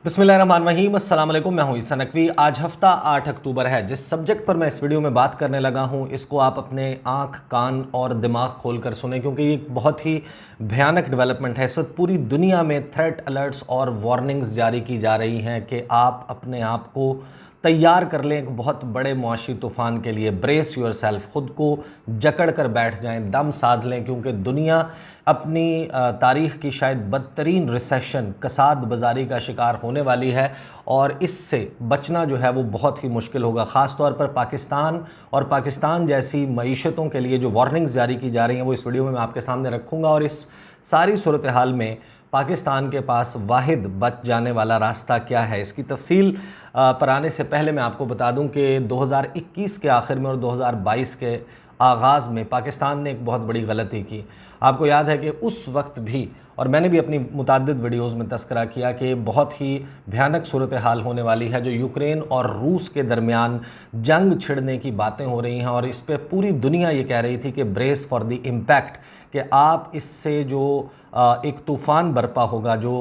बिस्मिल्लाहिर्रहमानिर्रहीम, अस्सलाम वालेकुम। मैं हूं ईसा नकवी। आज हफ्ता 8 अक्टूबर है। जिस सब्जेक्ट पर मैं इस वीडियो में बात करने लगा हूं, इसको आप अपने आँख, कान और दिमाग खोल कर सुने, क्योंकि ये एक बहुत ही भयानक डेवलपमेंट है। इस वक्त पूरी दुनिया में थ्रेट अलर्ट्स और वार्निंग्स जारी की जा रही हैं कि आप अपने आप को तैयार कर लें एक बहुत बड़े मुआशी तूफ़ान के लिए। ब्रेस योर सेल्फ, ख़ुद को जकड़ कर बैठ जाएं, दम साध लें, क्योंकि दुनिया अपनी तारीख़ की शायद बदतरीन रिसेशन, कसाद बाज़ारी का शिकार होने वाली है और इससे बचना जो है वो बहुत ही मुश्किल होगा। ख़ास तौर पर पाकिस्तान और पाकिस्तान जैसी मईशतों के लिए जो वार्निंग्स जारी की जा रही हैं वो इस वीडियो में मैं आपके सामने रखूँगा। और इस सारी सूरत हाल में पाकिस्तान के पास वाहिद बच जाने वाला रास्ता क्या है, इसकी तफसील पर आने से पहले मैं आपको बता दूं कि 2021 के आखिर में और 2022 के आगाज़ में पाकिस्तान ने एक बहुत बड़ी गलती की। आपको याद है कि उस वक्त भी, और मैंने भी अपनी मुतअद्दिद वीडियोज़ में तस्करा किया कि बहुत ही भयानक सूरत हाल होने वाली है। जो यूक्रेन और रूस के दरमियान जंग छिड़ने की बातें हो रही हैं और इस पर पूरी दुनिया ये कह रही थी कि ब्रेस फॉर द इम्पैक्ट, कि आप इससे जो एक तूफ़ान बरपा होगा, जो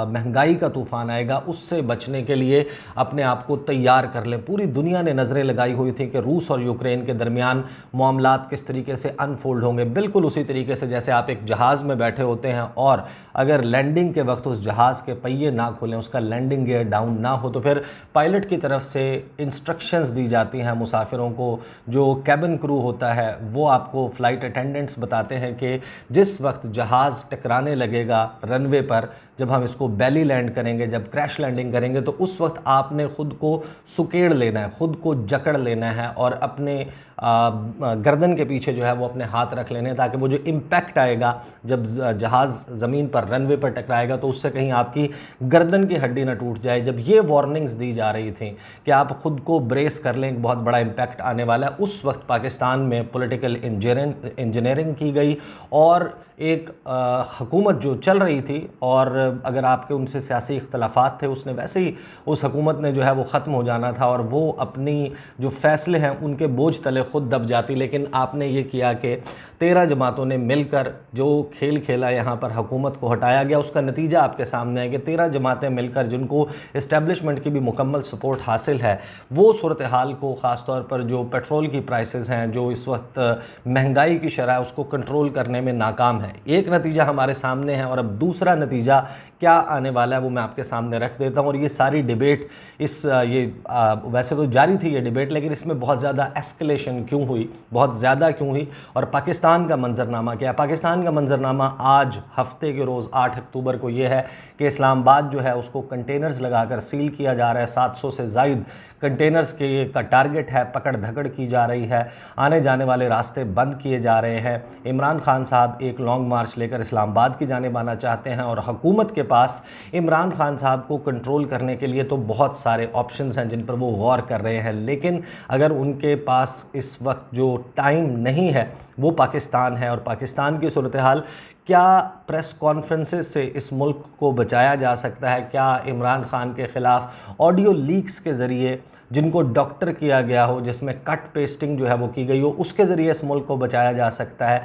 महंगाई का तूफ़ान आएगा, उससे बचने के लिए अपने आप को तैयार कर लें। पूरी दुनिया ने नज़रें लगाई हुई थी कि रूस और यूक्रेन के दरमियान मामलात किस तरीके से अनफोल्ड होंगे। बिल्कुल उसी तरीके से जैसे आप एक जहाज़ में बैठे होते हैं और अगर लैंडिंग के वक्त उस जहाज़ के पहिए ना खुलें, उसका लैंडिंग गियर डाउन ना हो, तो फिर पायलट की तरफ से इंस्ट्रक्शंस दी जाती हैं मुसाफिरों को। जो कैबिन क्रू होता है वो आपको, फ़्लाइट अटेंडेंट्स बताते हैं कि जिस वक्त जहाज़ टकराने लगेगा रनवे पर, जब हम इसको बेली लैंड करेंगे, जब क्रैश लैंडिंग करेंगे, तो उस वक्त आपने ख़ुद को सुकेड़ लेना है, ख़ुद को जकड़ लेना है और अपने गर्दन के पीछे जो है वो अपने हाथ रख लेने हैं, ताकि वो जो इम्पैक्ट आएगा जब जहाज़ ज़मीन पर रनवे पर टकराएगा तो उससे कहीं आपकी गर्दन की हड्डी ना टूट जाए। जब ये वार्निंग्स दी जा रही थी कि आप ख़ुद को ब्रेस कर लें, एक बहुत बड़ा इम्पैक्ट आने वाला है, उस वक्त पाकिस्तान में पॉलिटिकल इंजीनियरिंग की गई और एक हुकूमत जो चल रही थी, और अगर आपके उनसे सियासी इख्तलाफात थे, उसने वैसे ही उस हुकूमत ने जो है वो ख़त्म हो जाना था और वो अपनी जो फ़ैसले हैं उनके बोझ तले ख़ुद दब जाती। लेकिन आपने ये किया कि 13 जमातों ने मिलकर जो खेल खेला, यहाँ पर हुकूमत को हटाया गया। उसका नतीजा आपके सामने है कि 13 जमातें मिलकर, जिनको इस्टेब्लिशमेंट की भी मुकम्मल सपोर्ट हासिल है, वो सूरत हाल को, ख़ास तौर पर जो पेट्रोल की प्राइसेस हैं, जो इस वक्त महंगाई की शरह, उसको कंट्रोल करने में नाकाम है। एक नतीजा हमारे सामने है और अब दूसरा नतीजा क्या आने वाला है वो मैं आपके सामने रख देता हूँ। और ये सारी डिबेट वैसे तो जारी थी ये डिबेट, लेकिन इसमें बहुत ज़्यादा एस्केलेशन क्यों हुई, बहुत ज़्यादा क्यों हुई, और पाकिस्तान का मंजरनामा क्या है। पाकिस्तान का मंजरनामा आज हफ्ते के रोज़ 8 अक्टूबर को ये है कि इस्लामाबाद जो है उसको कंटेनर्स लगाकर सील किया जा रहा है। 700 से ज़ायद कंटेनर्स के का टारगेट है, पकड़ धकड़ की जा रही है, आने जाने वाले रास्ते बंद किए जा रहे हैं। इमरान खान साहब एक लॉन्ग मार्च लेकर इस्लामाबाद की जानिब आना चाहते हैं और हुकूमत के पास इमरान खान साहब को कंट्रोल करने के लिए तो बहुत सारे ऑप्शंस हैं जिन पर वो गौर कर रहे हैं, लेकिन अगर उनके पास इस वक्त जो टाइम नहीं है वो पाकिस्तान है। और पाकिस्तान की सूरत हाल, क्या प्रेस कॉन्फ्रेंसेस से इस मुल्क को बचाया जा सकता है? क्या इमरान खान के ख़िलाफ़ ऑडियो लीक्स के ज़रिए, जिनको डॉक्टर किया गया हो, जिसमें कट पेस्टिंग जो है वो की गई हो, उसके ज़रिए इस मुल्क को बचाया जा सकता है?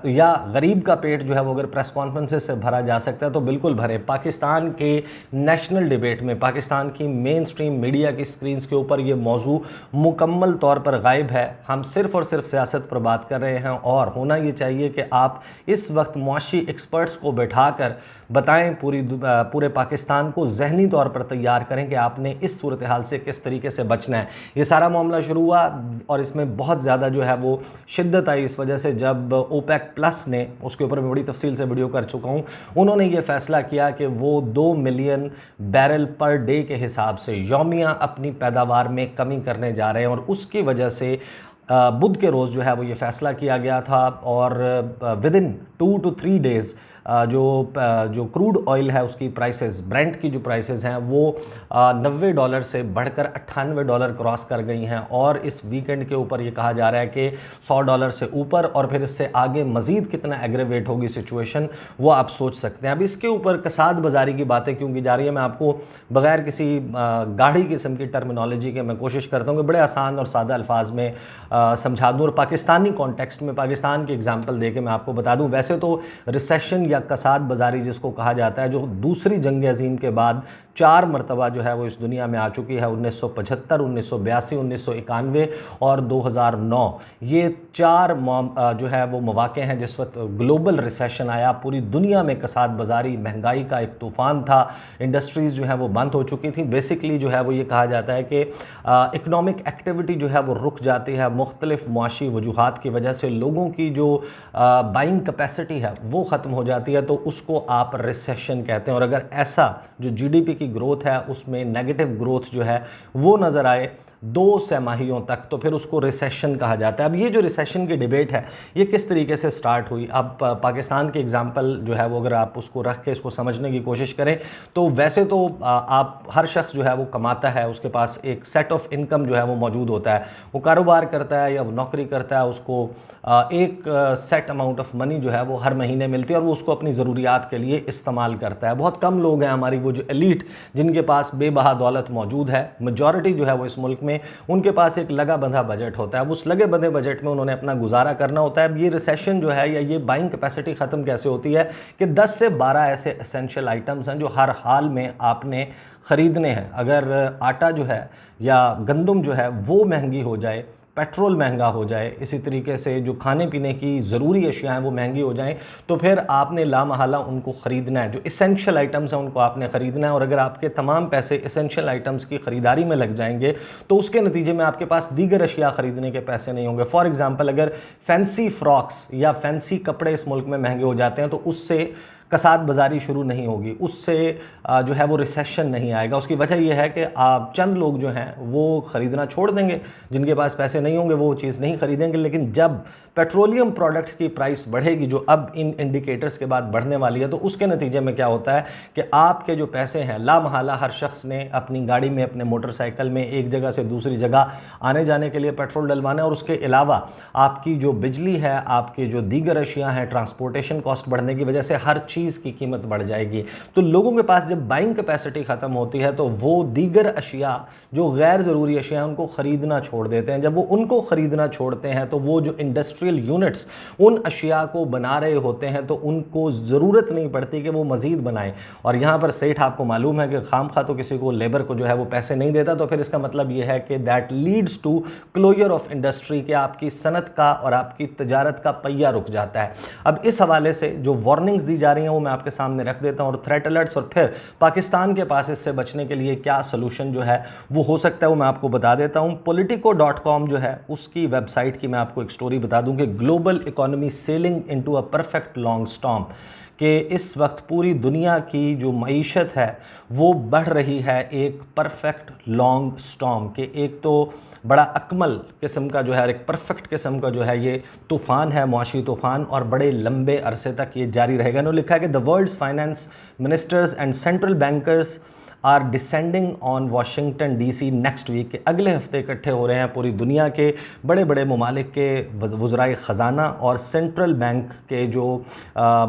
या गरीब का पेट जो है वो अगर प्रेस कॉन्फ्रेंसेस से भरा जा सकता है तो बिल्कुल भरे। पाकिस्तान के नेशनल डिबेट में, पाकिस्तान की मेन स्ट्रीम मीडिया की स्क्रीन्स के ऊपर ये मौजू मुकम्मल तौर पर गायब है। हम सिर्फ़ और सिर्फ सियासत पर बात कर रहे हैं और होना ये चाहिए कि आप इस वक्त मुआशी एक्सपर्ट्स को बैठाकर बताएं, पूरे पाकिस्तान को जहनी तौर पर तैयार करें कि आपने इस सूरत हाल से किस तरीके से बचना है। ये सारा मामला शुरू हुआ और इसमें बहुत ज़्यादा जो है वो शिद्दत आई इस वजह से जब ओपेक प्लस ने, उसके ऊपर मैं बड़ी तफसील से वीडियो कर चुका हूँ, उन्होंने ये फ़ैसला किया कि वो 2 मिलियन बैरल पर डे के हिसाब से यौमिया अपनी पैदावार में कमी करने जा रहे हैं। और उसकी वजह से बुध के रोज़ जो है वो ये फ़ैसला किया गया था और विदिन 2 to 3 डेज़ जो क्रूड ऑयल है उसकी प्राइसेस, ब्रेंट की जो प्राइसेस हैं वो $90 से बढ़कर $98 क्रॉस कर गई हैं। और इस वीकेंड के ऊपर ये कहा जा रहा है कि $100 से ऊपर, और फिर इससे आगे मज़ीद कितना एग्रेवेट होगी सिचुएशन वो आप सोच सकते हैं। अब इसके ऊपर कसाद बाज़ारी की बातें क्यों की जा रही है, मैं आपको बग़ैर किसी गाढ़ी किस्म की टर्मिनोलॉजी के मैं कोशिश करता हूँ कि बड़े आसान और सादा अल्फाज में समझा दूँ और पाकिस्तानी कॉन्टेक्स्ट में पाकिस्तान की एग्जाम्पल दे के मैं आपको बता दूँ। वैसे तो रिसेशन या कसाद बाजारी जिसको कहा जाता है, जो दूसरी जंग अजीम के बाद 4 मरतबा जो है वो इस दुनिया में आ चुकी है, 1975, 1982, 1991 और 2009। ये 4 जो है वो मौके हैं जिस वक्त ग्लोबल रिसेशन आया, पूरी दुनिया में कसाद बाजारी, महंगाई का एक तूफ़ान था, इंडस्ट्रीज़ जो है वो बंद हो चुकी थी। बेसिकली जो है वो ये कहा जाता है कि इकनॉमिक एक्टिविटी जो है वो रुक जाती है, मुख्तलिफ मुआशी वजूहात की वजह से लोगों की जो बाइंग कैपेसिटी है वो ख़त्म हो जाती है, तो उसको आप रिसेशन कहते हैं। और अगर ऐसा जो जीडीपी की ग्रोथ है उसमें नेगेटिव ग्रोथ जो है वो नज़र आए 2 तिमाहियों तक, तो फिर उसको रिसेशन कहा जाता है। अब ये जो रिसेशन की डिबेट है ये किस तरीके से स्टार्ट हुई, अब पाकिस्तान के एग्जांपल जो है वो अगर आप उसको रख के इसको समझने की कोशिश करें तो वैसे तो आप हर शख्स जो है वो कमाता है, उसके पास एक सेट ऑफ इनकम जो है वो मौजूद होता है, वो कारोबार करता है या वो नौकरी करता है, उसको एक सेट अमाउंट ऑफ मनी जो है वो हर महीने मिलती है और वो उसको अपनी ज़रूरियात के लिए इस्तेमाल करता है। बहुत कम लोग हैं हमारी वो जो एलीट जिनके पास बेबहा दौलत मौजूद है, मेजॉरिटी जो है वो इस मुल्क में उनके पास एक लगा बंधा बजट होता है, उस लगे बंधे बजट में उन्होंने अपना गुजारा करना होता है। अब ये रिसेशन जो है या ये बाइंग कैपेसिटी ख़त्म कैसे होती है कि 10 से 12 ऐसे एसेंशियल आइटम्स हैं जो हर हाल में आपने ख़रीदने हैं। अगर आटा जो है या गंदम जो है वो महंगी हो जाए, पेट्रोल महंगा हो जाए, इसी तरीके से जो खाने पीने की ज़रूरी अशिया हैं वो महंगी हो जाएं, तो फिर आपने लामहला उनको ख़रीदना है, जो इसेंशियल आइटम्स हैं उनको आपने ख़रीदना है। और अगर आपके तमाम पैसे इसेंशियल आइटम्स की ख़रीदारी में लग जाएंगे तो उसके नतीजे में आपके पास दीगर अशिया ख़रीदने के पैसे नहीं होंगे। फॉर एग्ज़ाम्पल, अगर फैंसी फ्रॉक्स या फैंसी कपड़े इस मुल्क में महंगे हो जाते हैं तो उससे कसाद बाजारी शुरू नहीं होगी, उससे जो है वो रिसेशन नहीं आएगा। उसकी वजह यह है कि आप चंद लोग जो हैं वो ख़रीदना छोड़ देंगे, जिनके पास पैसे नहीं होंगे वो चीज़ नहीं ख़रीदेंगे। लेकिन जब पेट्रोलियम प्रोडक्ट्स की प्राइस बढ़ेगी, जो अब इन इंडिकेटर्स के बाद बढ़ने वाली है, तो उसके नतीजे में क्या होता है कि आपके जो पैसे हैं लामहला हर शख्स ने अपनी गाड़ी में, अपने मोटरसाइकिल में एक जगह से दूसरी जगह आने जाने के लिए पेट्रोल डलवाना है, और उसके अलावा आपकी जो बिजली है, आपके जो दीगर अशिया हैं, ट्रांसपोर्टेशन कॉस्ट बढ़ने की वजह से हर चीज़ की कीमत बढ़ जाएगी। तो लोगों के पास जब बाइंग कैपेसिटी ख़त्म होती है तो वो दीगर अशिया जो गैर ज़रूरी अशिया हैं उनको ख़रीदना छोड़ देते हैं। जब वो उनको ख़रीदना छोड़ते हैं तो वो जो इंडस्ट्रियल यूनिट्स उन अशिया को बना रहे होते हैं तो उनको ज़रूरत नहीं पड़ती कि वो मज़ीद बनाएं। और यहाँ पर सेठ आपको मालूम है कि खामखा तो किसी को लेबर को जो है वो पैसे नहीं देता, तो फिर इसका मतलब ये है कि that leads to closure of industry, कि आपकी सनत का और आपकी तजारत का पहिया रुक जाता है। अब इस हवाले से जो वार्निंग्स दी जा रही हैं वो मैं आपके सामने रख देता हूं, और थ्रेट अलर्ट्स, और फिर पाकिस्तान के पास इससे बचने के लिए क्या सोल्यूशन जो है वो हो सकता है वो मैं आपको बता देता हूं। politico.com जो है उसकी वेबसाइट की मैं आपको एक स्टोरी बता दूं कि global economy selling into a perfect long storm, कि इस वक्त पूरी दुनिया की जो मईशत है वो बढ़ रही है एक परफेक्ट लॉन्ग स्टॉर्म के, एक तो बड़ा अकमल किस्म का जो है, एक परफेक्ट किस्म का जो है ये तूफ़ान है, मुआशी तूफ़ान, और बड़े लंबे अरसे तक ये जारी रहेगा। इन्होंने लिखा है कि the world's finance ministers and central bankers are descending on Washington DC next week, के अगले हफ्ते इकट्ठे हो रहे हैं पूरी दुनिया के बड़े बड़े ममालिक के वज़राए ख़जाना और सेंट्रल बैंक के जो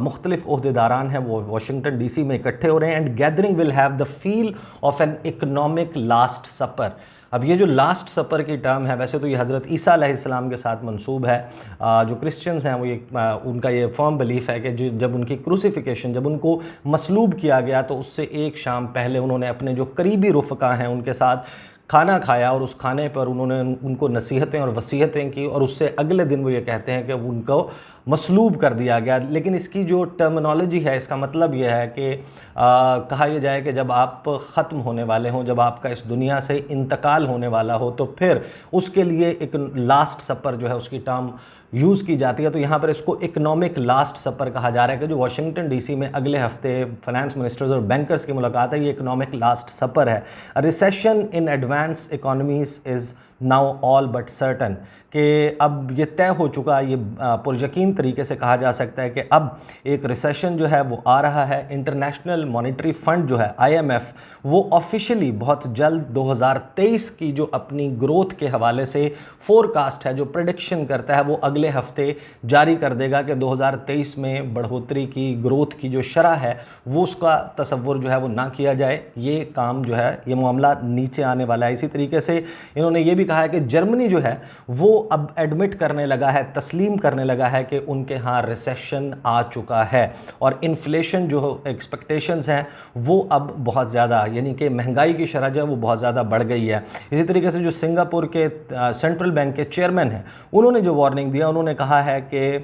मुख्तलिफ ओहदेदारान हैं वो वाशिंगटन DC में इकट्ठे हो रहे हैं। And gathering will have the feel of an economic last supper. अब ये जो लास्ट सपर की टर्म है, वैसे तो ये हज़रत ईसा अलैहिस्सलाम के साथ मंसूब है। जो क्रिश्चियंस हैं वो ये उनका ये फर्म बिलीफ है कि जब उनकी क्रूसिफिकेशन, जब उनको मसलूब किया गया तो उससे एक शाम पहले उन्होंने अपने जो करीबी रुफ़का हैं उनके साथ खाना खाया, और उस खाने पर उन्होंने उनको नसीहतें और वसीयतें की, और उससे अगले दिन वो ये कहते हैं कि उनको मसलूब कर दिया गया। लेकिन इसकी जो टर्मिनोलॉजी है, इसका मतलब यह है कि कहा यह जाए कि जब आप ख़त्म होने वाले हों, जब आपका इस दुनिया से इंतकाल होने वाला हो, तो फिर उसके लिए एक लास्ट सपर जो है उसकी टर्म यूज़ की जाती है। तो यहाँ पर इसको इकनॉमिक लास्ट सपर कहा जा रहा है कि जो वाशिंगटन DC में अगले हफ्ते फाइनेंस मिनिस्टर्स और बैंकर्स की मुलाकात है, ये इकनॉमिक लास्ट सपर है। Recession in advance economies is now all but certain, कि अब ये तय हो चुका, ये पुरयकीन तरीके से कहा जा सकता है कि अब एक रिसेशन जो है वो आ रहा है। इंटरनेशनल मॉनेटरी फंड जो है IMF, वो ऑफिशियली बहुत जल्द 2023 की जो अपनी ग्रोथ के हवाले से फोरकास्ट है, जो प्रेडिक्शन करता है, वो अगले हफ्ते जारी कर देगा कि 2023 में बढ़ोतरी की, ग्रोथ की जो शरह है वो उसका तसव्वुर जो है वो ना किया जाए। ये काम जो है, ये मामला नीचे आने वाला है। इसी तरीके से इन्होंने ये भी कहा है कि जर्मनी जो है वो अब एडमिट करने लगा है, तस्लीम करने लगा है कि उनके यहाँ रिसेशन आ चुका है और इन्फ्लेशन जो एक्सपेक्टेशंस हैं वो अब बहुत ज़्यादा, यानी कि महंगाई की शरह जो है वो बहुत ज़्यादा बढ़ गई है। इसी तरीके से जो सिंगापुर के सेंट्रल बैंक के चेयरमैन हैं उन्होंने जो वार्निंग दिया, उन्होंने कहा है कि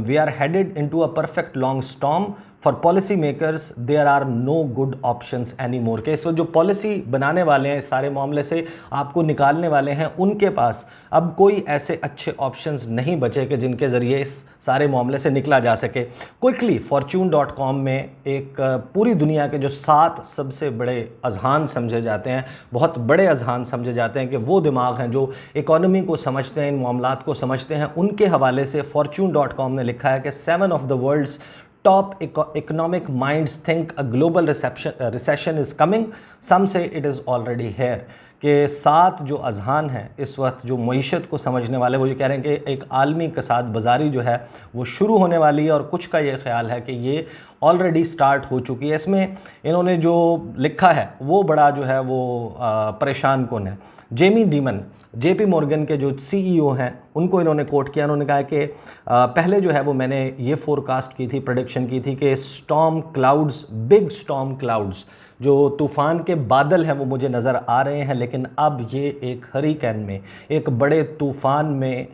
we are headed into a perfect long storm for policy makers, there are no good options any more. के इस वक्त जो पॉलिसी बनाने वाले हैं इस सारे मामले से आपको निकालने वाले हैं, उनके पास अब कोई ऐसे अच्छे ऑप्शंस नहीं बचे कि जिनके ज़रिए इस सारे मामले से निकला जा सके। क्विकली fortune.com में एक पूरी दुनिया के जो 7 सबसे बड़े अजहान समझे जाते हैं, बहुत बड़े अजहान समझे जाते हैं कि वो दिमाग हैं जो इकोनॉमी को समझते हैं, इन मामलात को समझते हैं, उनके हवाले से fortune.com ने लिखा है कि 7 of the world's top economic minds think a global recession is coming, some say it is already here। कि 7 जो अजहान हैं इस वक्त जो मईशत को समझने वाले, वो ये कह रहे हैं कि एक आलमी कसाद बाजारी जो है वो शुरू होने वाली है और कुछ का ये ख्याल है कि ये ऑलरेडी स्टार्ट हो चुकी है। इसमें इन्होंने जो लिखा है वो बड़ा जो है वो परेशान कौन है। जेमी डीमन जेपी मॉर्गन के जो सीईओ हैं उनको इन्होंने कोट किया। उन्होंने कहा कि पहले जो है वो मैंने ये फोरकास्ट की थी, प्रेडिक्शन की थी कि storm clouds, big storm clouds, जो तूफ़ान के बादल हैं वो मुझे नज़र आ रहे हैं, लेकिन अब ये एक हरिकेन में, एक बड़े तूफ़ान में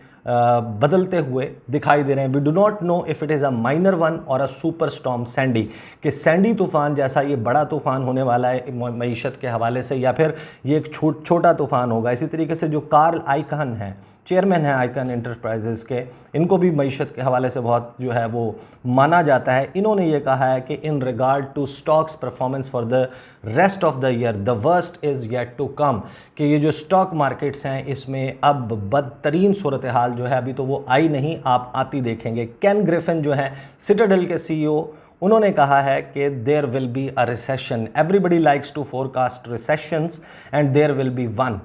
बदलते हुए दिखाई दे रहे हैं। We do not know if it is a minor one और अ सुपर स्टॉर्म सैंडी, कि सैंडी तूफ़ान जैसा ये बड़ा तूफ़ान होने वाला है मईशत के हवाले से, या फिर ये एक छोटा तूफ़ान होगा। इसी तरीके से जो कार्ल आइकन हैं, चेयरमैन हैं आइकन एंटरप्राइजेज़ के, इनको भी मईशत के हवाले से बहुत जो है वो माना जाता है। इन्होंने ये कहा है कि in regard to stocks performance for the rest of the year the worst is yet to come, कि ये जो स्टॉक मार्केट्स हैं इसमें अब बदतरीन सूरत हाल जो है अभी तो वो आई नहीं, आप आती देखेंगे। केन ग्रिफिन जो है सिटाडेल के सीईओ, उन्होंने कहा है कि there will be a recession, everybody likes to forecast recessions and there will be one,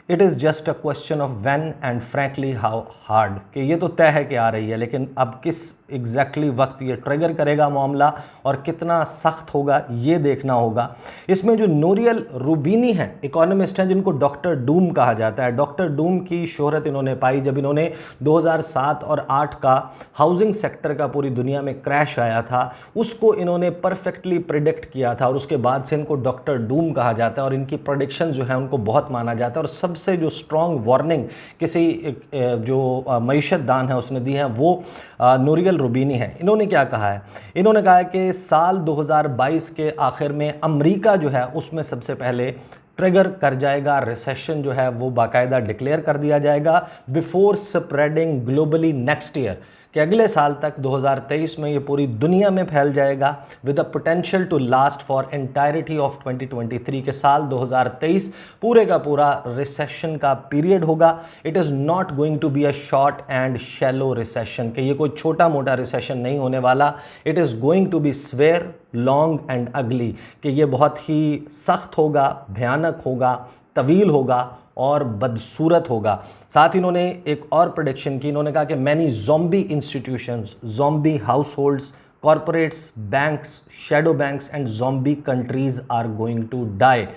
it is just a question of when and frankly how hard, कि ये तो तय है कि आ रही है, लेकिन अब किस एग्जैक्टली वक्त ये ट्रिगर करेगा मामला और कितना सख्त होगा ये देखना होगा। इसमें जो नोरियल रूबिनी हैं, इकोनॉमिस्ट हैं जिनको डॉक्टर डूम कहा जाता है, डॉक्टर डूम की शोहरत इन्होंने पाई जब इन्होंने 2007 और 8 का हाउसिंग सेक्टर का पूरी दुनिया में क्रैश आया था, उसको इन्होंने परफेक्टली प्रिडिक्ट किया था और उसके बाद से इनको डॉक्टर डूम कहा जाता है और इनकी प्रेडिक्शन जो है उनको बहुत माना जाता है। और सबसे जो स्ट्रॉन्ग वार्निंग किसी जो मईशत दान है उसने दी है वो नोरियल रूबिनी है। इन्होंने क्या कहा है, इन्होंने कहा है कि साल 2022 के आखिर में अमेरिका जो है उसमें सबसे पहले ट्रिगर कर जाएगा, रिसेशन जो है वो बाकायदा डिक्लेयर कर दिया जाएगा before spreading globally next year, कि अगले साल तक 2023 में ये पूरी दुनिया में फैल जाएगा with a potential to last for entirety of 2023, के साल 2023 पूरे का पूरा रिसेशन का पीरियड होगा। It is not going to be a short and shallow recession, कि ये कोई छोटा मोटा रिसेशन नहीं होने वाला, it is going to be severe long and ugly, कि ये बहुत ही सख्त होगा, भयानक होगा, तवील होगा और बदसूरत होगा। साथ ही इन्होंने एक और प्रेडिक्शन की, इन्होंने कहा कि many zombie institutions, zombie households, corporates, banks, shadow banks and zombie countries are going to die,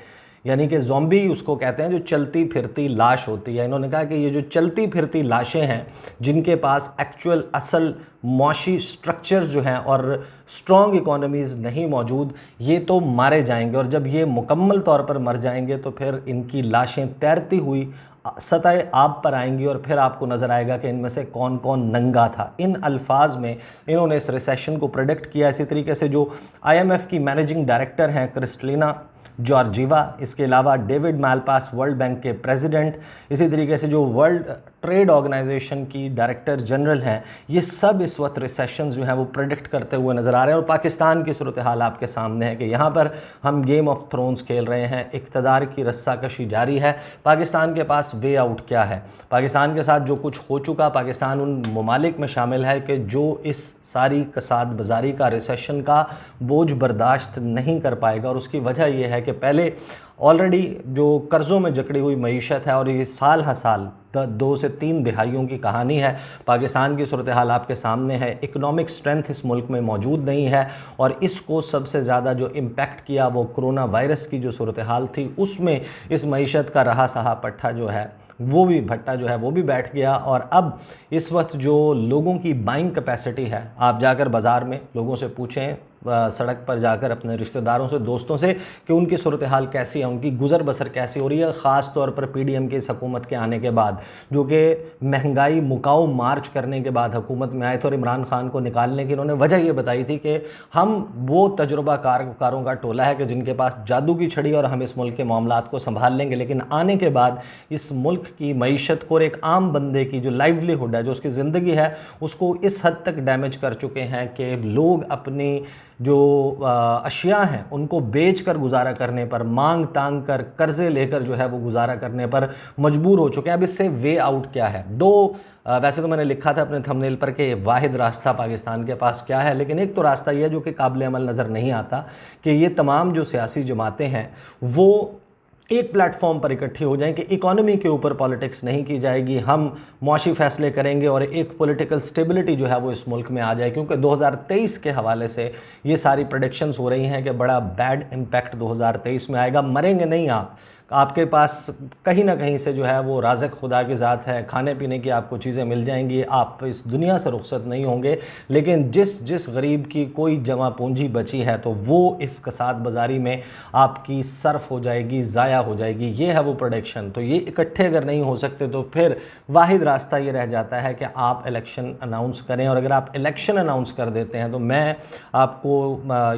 यानी कि ज़ॉम्बी उसको कहते हैं जो चलती फिरती लाश होती है। इन्होंने कहा कि ये जो चलती फिरती लाशें हैं जिनके पास एक्चुअल असल मौशी स्ट्रक्चर्स जो हैं और स्ट्रॉन्ग इकोनॉमीज़ नहीं मौजूद, ये तो मारे जाएंगे और जब ये मुकम्मल तौर पर मर जाएंगे तो फिर इनकी लाशें तैरती हुई सतह आब पर आएंगी और फिर आपको नज़र आएगा कि इनमें से कौन कौन नंगा था। इन अल्फाज में इन्होंने इस रिसेशन को प्रेडिक्ट किया। इसी तरीके से जो IMF की मैनेजिंग डायरेक्टर हैं क्रिस्टलिना जॉर्जीवा, इसके अलावा डेविड मालपास वर्ल्ड बैंक के प्रेसिडेंट, इसी तरीके से जो वर्ल्ड ट्रेड ऑर्गेनाइजेशन की डायरेक्टर जनरल हैं, ये सब इस वक्त रिसेशंस जो हैं वो प्रेडिक्ट करते हुए नज़र आ रहे हैं। और पाकिस्तान की सूरत हाल आपके सामने है कि यहाँ पर हम गेम ऑफ थ्रोन्स खेल रहे हैं, इक़्तिदार की रस्साकशी जारी है। पाकिस्तान के पास वे आउट क्या है? पाकिस्तान के साथ जो कुछ हो चुका, पाकिस्तान उन ममालिक में शामिल है कि जो इस सारी कसाद बाजारी का, रिसेशन का बोझ बर्दाश्त नहीं कर पाएगा और उसकी वजह यह है कि पहले ऑलरेडी जो कर्ज़ों में जकड़ी हुई मईशत है और ये साल हर साल 2 से 3 दिहाइयों की कहानी है। पाकिस्तान की सूरत हाल आपके सामने है, इकोनॉमिक स्ट्रेंथ इस मुल्क में मौजूद नहीं है और इसको सबसे ज़्यादा जो इम्पैक्ट किया वो कोरोना वायरस की जो सूरत हाल थी, उसमें इस मईशत का रहा सहा पट्टा जो है वो भी भट्टा जो है वो भी बैठ गया। और अब इस वक्त जो लोगों की बाइंग कैपेसिटी है, आप जाकर बाज़ार में लोगों से पूछें, सड़क पर जाकर अपने रिश्तेदारों से, दोस्तों से कि उनकी सूरत हाल कैसी है, उनकी गुज़र बसर कैसी हो रही है, ख़ास तौर पर पीडीएम की इस हुकूमत के आने के बाद, जो कि महंगाई मुकाऊ मार्च करने के बाद हुकूमत में आए थे और इमरान खान को निकालने की इन्होंने वजह ये बताई थी कि हम वो तजुर्बाकारों का टोला है कि जिनके पास जादू की छड़ी और हम इस मुल्क के मामलात को संभाल लेंगे। लेकिन आने के बाद इस मुल्क की मईशत को और एक आम बंदे की जो लाइवलीहुड है, जो उसकी ज़िंदगी है, उसको इस हद तक डैमेज कर चुके हैं कि लोग अपनी जो अशिया हैं उनको बेच कर गुजारा करने पर, मांग तांग कर, कर्ज़े लेकर जो है वो गुजारा करने पर मजबूर हो चुके हैं। अब इससे वे आउट क्या है? वैसे तो मैंने लिखा था अपने थंबनेल पर कि वाहिद रास्ता पाकिस्तान के पास क्या है, लेकिन एक तो रास्ता यह है जो कि काबिल अमल नज़र नहीं आता कि ये तमाम जो सियासी जमातें हैं वो एक प्लेटफॉर्म पर इकट्ठी हो जाएं कि इकोनॉमी के ऊपर पॉलिटिक्स नहीं की जाएगी, हम मुआशी फ़ैसले करेंगे और एक पॉलिटिकल स्टेबिलिटी जो है वो इस मुल्क में आ जाए। क्योंकि 2023 के हवाले से ये सारी प्रेडिक्शंस हो रही हैं कि बड़ा बैड इम्पैक्ट 2023 में आएगा। मरेंगे नहीं आप, आपके पास कहीं ना कहीं से जो है वो राज़िक खुदा की ज़ात है, खाने पीने की आपको चीज़ें मिल जाएंगी, आप इस दुनिया से रुखसत नहीं होंगे। लेकिन जिस गरीब की कोई जमा पूंजी बची है तो वो इस कसाद बाज़ारी में आपकी सर्फ हो जाएगी, ज़ाया हो जाएगी। ये है वो प्रोडक्शन। तो ये इकट्ठे अगर नहीं हो सकते तो फिर वाहिद रास्ता ये रह जाता है कि आप इलेक्शन अनाउंस करें। और अगर आप इलेक्शन अनाउंस कर देते हैं तो मैं आपको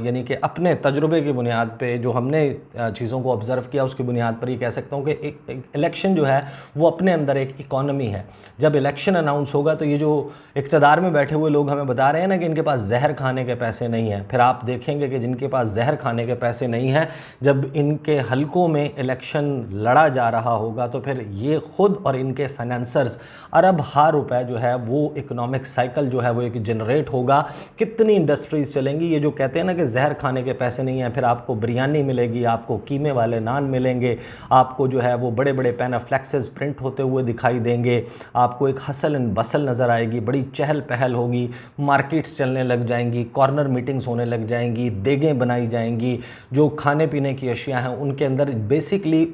यानी कि अपने तजुर्बे की बुनियाद पे जो हमने चीज़ों को ऑब्ज़र्व किया उसकी बुनियाद पर ये कह सकता हूँ कि एक इलेक्शन जो है वो अपने अंदर एक इकॉनमी है। जब इलेक्शन अनाउंस होगा तो ये जो इक़्तिदार में बैठे हुए लोग हमें बता रहे हैं ना कि इनके पास जहर खाने के पैसे नहीं हैं, फिर आप देखेंगे कि जिनके पास जहर खाने के पैसे नहीं हैं, जब इनके हलकों में इलेक्शन लड़ा जा रहा होगा तो फिर ये खुद और इनके फाइनेंसर्स अरब हार रुपए जो है वो इकोनॉमिक साइकिल जो है वो एक जनरेट होगा। कितनी इंडस्ट्रीज चलेंगी। ये जो कहते हैं ना कि जहर खाने के पैसे नहीं हैं, फिर आपको बिरयानी मिलेगी, आपको कीमे वाले नान मिलेंगे, आपको जो है वो बड़े बड़े पैनाफ्लेक्सेस प्रिंट होते हुए दिखाई देंगे, आपको एक हसल एंड बसल नज़र आएगी, बड़ी चहल पहल होगी, मार्केट्स चलने लग जाएंगी, कॉर्नर मीटिंग्स होने लग जाएंगी, देगें बनाई जाएंगी, जो खाने पीने की अशिया हैं उनके अंदर बेसिकली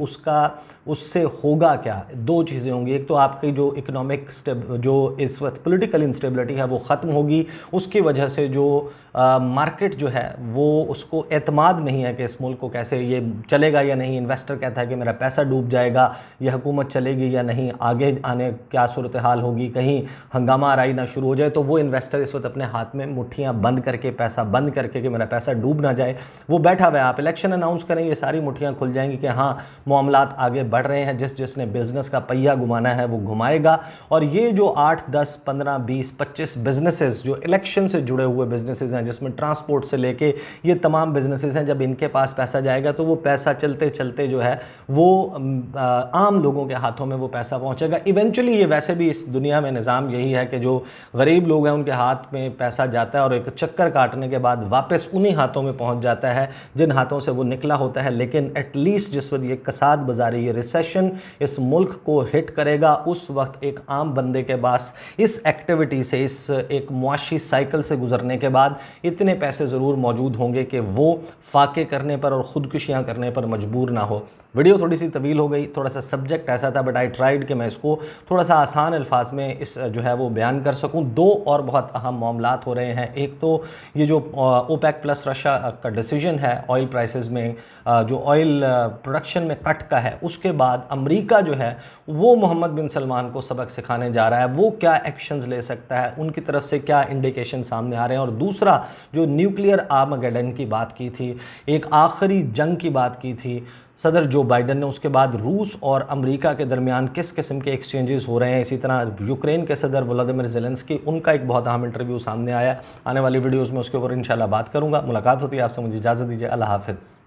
उससे होगा क्या? दो चीज़ें होंगी। एक तो आपकी जो इकोनॉमिक जो इस वक्त पॉलिटिकल इंस्टेबिलिटी है वो ख़त्म होगी, उसकी वजह से जो मार्केट जो है वो उसको एतमाद नहीं है कि इस मुल्क को कैसे ये चलेगा या नहीं। इन्वेस्टर कहता है कि मेरा पैसा डूब जाएगा, ये हुकूमत चलेगी या नहीं, आगे आने क्या सूरत हाल होगी, कहीं हंगामा आराई ना शुरू हो जाए। तो वो इन्वेस्टर इस वक्त अपने हाथ में मुट्ठियाँ बंद करके, पैसा बंद करके कि मेरा पैसा डूब ना जाए, वो बैठा हुआ है। आप इलेक्शन अनाउंस करें, ये सारी मुट्ठियाँ खुल जाएंगी कि हाँ मामलात आगे बढ़ रहे हैं, जिसने बिज़नेस का पहिया घुमाना है वो घुमाएगा। और ये जो 8, 10, 15, 20, 25 बिजनेसेस जो इलेक्शन से जुड़े हुए बिजनेसेस हैं, जिसमें ट्रांसपोर्ट से लेके ये तमाम बिजनेसेस हैं, जब इनके पास पैसा जाएगा तो वो पैसा चलते चलते जो है वो आम लोगों के हाथों में वो पैसा पहुंचेगा इवेंचुअली। ये वैसे भी इस दुनिया में निज़ाम यही है कि जो गरीब लोग हैं उनके हाथ में पैसा जाता है और एक चक्कर काटने के बाद वापस उन्हीं हाथों में पहुंच जाता है जिन हाथों से वो निकला होता है। लेकिन एटलीस्ट जिस वक्त ये कसाद बाज़ारी, ये रिसेशन इस मुल्क को हिट करेगा, उस वक्त एक आम बंदे के पास इस एक्टिविटी से, इस एक मुआशी साइकिल से गुजरने के बाद इतने पैसे ज़रूर मौजूद होंगे कि वो फाके करने पर और ख़ुदकुशियाँ करने पर मजबूर ना हो। वीडियो थोड़ी सी तवील हो गई, थोड़ा सा सब्जेक्ट ऐसा था, बट आई ट्राइड कि मैं इसको थोड़ा सा आसान अल्फाज में इस जो है वो बयान कर सकूं। दो और बहुत अहम मामलात हो रहे हैं। एक तो ये जो ओपेक प्लस रशिया का डिसीजन है ऑयल प्राइसेस में, जो ऑयल प्रोडक्शन में कट का है, उसके बाद अमेरिका जो है वो मोहम्मद बिन सलमान को सबक सिखाने जा रहा है। वो क्या एक्शंस ले सकता है, उनकी तरफ से क्या इंडिकेशन सामने आ रहे हैं। और दूसरा जो न्यूक्लियर आर्मागेडन की बात की थी, एक आखिरी जंग की बात की थी सदर जो बाइडन ने, उसके बाद रूस और अमेरिका के दरमियान किस किस्म के एक्सचेंजेस हो रहे हैं। इसी तरह यूक्रेन के सदर व्लादिमीर ज़ेलेंस्की, उनका एक बहुत अहम इंटरव्यू सामने आया। आने वाली वीडियोस में उसके ऊपर इंशाल्लाह बात करूंगा। मुलाकात होती है आपसे, मुझे इजाज़त दीजिए। अल्लाह हाफ़िज़।